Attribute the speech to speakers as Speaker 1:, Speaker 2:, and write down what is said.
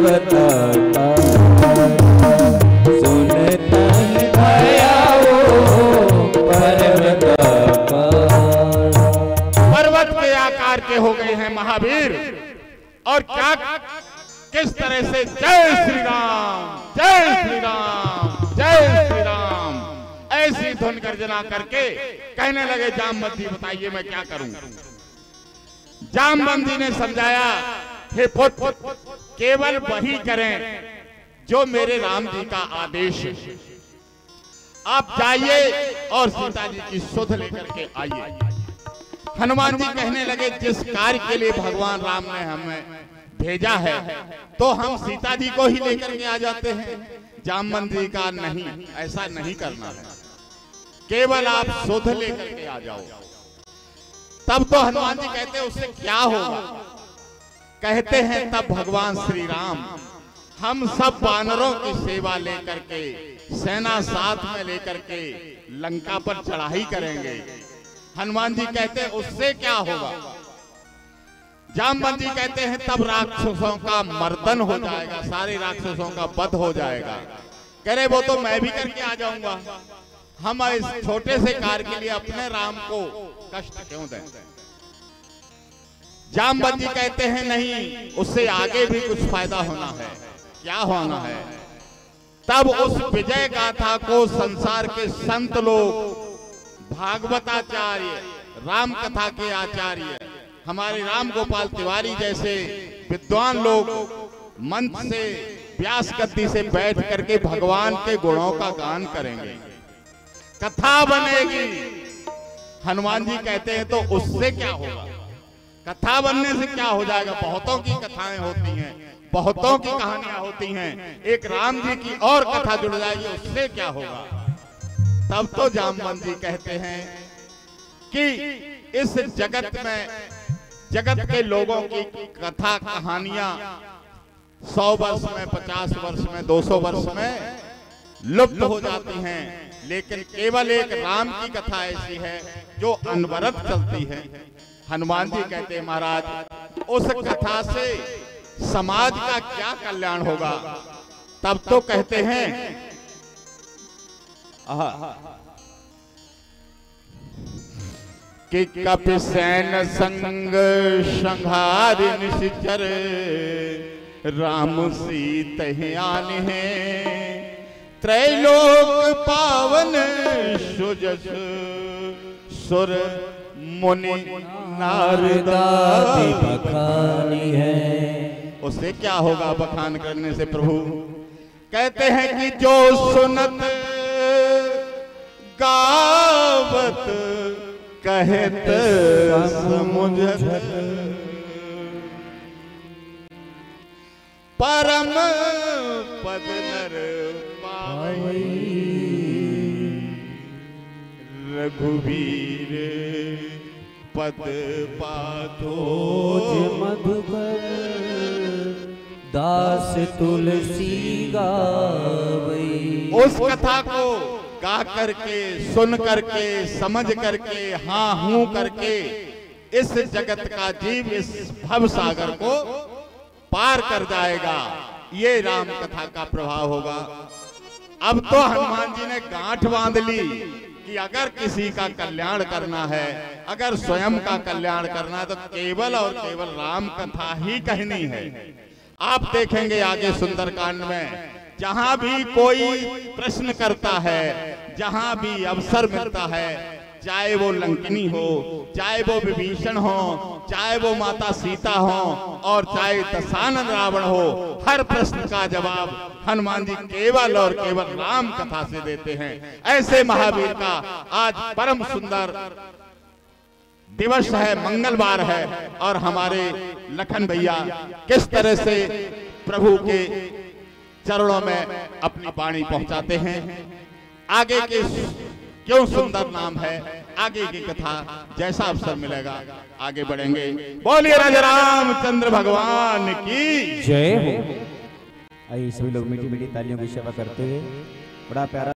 Speaker 1: पर्वता का सुनता आया वो पर्वत का।
Speaker 2: पर्वत के आकार के हो गए हैं महावीर, और क्या किस तरह से जय श्री राम जय श्री राम जय श्री राम ऐसी धुन गर्जना करके कहने लगे जामवंती बताइए मैं क्या करूं। जामवंती ने समझाया, हे पुत्र केवल वही करें जो मेरे राम जी का आदेश है। आप जाइए और सीता जी की सुध लेकर के आइए। हनुमान जी कहने लगे, जिस कार्य के लिए भगवान राम ने हमें भेजा है तो हम सीता जी को ही लेकर के आ जाते हैं। जामवंती का नहीं, ऐसा नहीं करना है, केवल आप सुध लेकर के आ जाओ। तब तो हनुमान जी कहते हैं उससे क्या होगा। कहते हैं तब भगवान श्री राम हम सब वानरों की सेवा लेकर के सेना साथ में लेकर के लंका पर चढ़ाई करेंगे। हनुमान जी कहते हैं उससे क्या होगा। जामवंती कहते हैं तब राक्षसों का मर्दन हो जाएगा, सारे राक्षसों का वध हो जाएगा। कह रहे वो तो मैं भी करके आ जाऊंगा, हम इस छोटे से कार्य के लिए अपने राम को कष्ट क्यों दें। जामवंती कहते हैं नहीं, उससे आगे भी कुछ फायदा होना है। क्या होना है। तब उस विजय गाथा को संसार के संत लोग, भागवताचार्य, राम कथा के आचार्य, हमारे राम गोपाल तिवारी जैसे विद्वान लोग मंच से, व्यास गद्दी से बैठ करके भगवान के गुणों का गान करेंगे, कथा बनेगी। हनुमान जी कहते हैं तो उससे क्या होगा। कथा बनने से क्या हो जाएगा। बहुतों की कथाएं होती हैं, बहुतों की कहानियां होती हैं, एक राम जी की और कथा जुड़ जाएगी, उससे क्या होगा। तब तो जामवंती कहते हैं कि इस जगत में, जगत के लोगों की कथा कहानियां 100 वर्ष में, 50 वर्ष में, 200 वर्ष में लुप्त हो जाती हैं, लेकिन केवल एक राम की कथा ऐसी है जो अनवरत चलती है। हनुमान जी कहते हैं महाराज उस कथा से समाज का क्या कल्याण होगा। तब तो कहते हैं कि कपिसेन संग संहार निश्चर राम सीतयान है त्रैलोक पावन सुजस सुर मुनि नारदादि
Speaker 1: बखानी है।
Speaker 2: उससे क्या होगा बखान करने से। प्रभु कहते हैं कि जो सुनत गावत कहत समुझत परम पद नर पावई रघुवीर पद पाथोज
Speaker 1: मधुकर दास तुलसी गावई।
Speaker 2: उस कथा को गा करके, सुन करके, समझ करके, हाँ हूं करके इस जगत का जीव इस भव सागर को पार कर जाएगा। ये राम कथा का प्रभाव होगा। अब तो हनुमान जी ने गांठ बांध ली कि अगर किसी का कल्याण करना है, अगर स्वयं का कल्याण करना है तो केवल और केवल राम कथा ही कहनी है। आप देखेंगे आगे सुंदरकांड में जहां भी कोई प्रश्न करता है, जहां भी अवसर मिलता है, चाहे वो लंकिनी हो, चाहे वो विभीषण हो, चाहे वो माता सीता हो और चाहे दशानन रावण हो, हर प्रश्न का जवाब हनुमान जी केवल और केवल राम कथा से देते हैं। ऐसे महावीर का आज परम सुंदर दिवस है, मंगलवार है, और हमारे लखन भैया किस तरह से प्रभु के चरणों में अपनी वाणी पहुंचाते हैं। आगे के क्यों सुंदर नाम है, आगे की कथा जैसा अवसर मिलेगा आगे बढ़ेंगे। बोलिए राजा रामचंद्र भगवान की
Speaker 1: जय हो। आइए सभी लोग मीठी मीठी तालियों की सेवा करते हुए बड़ा प्यारा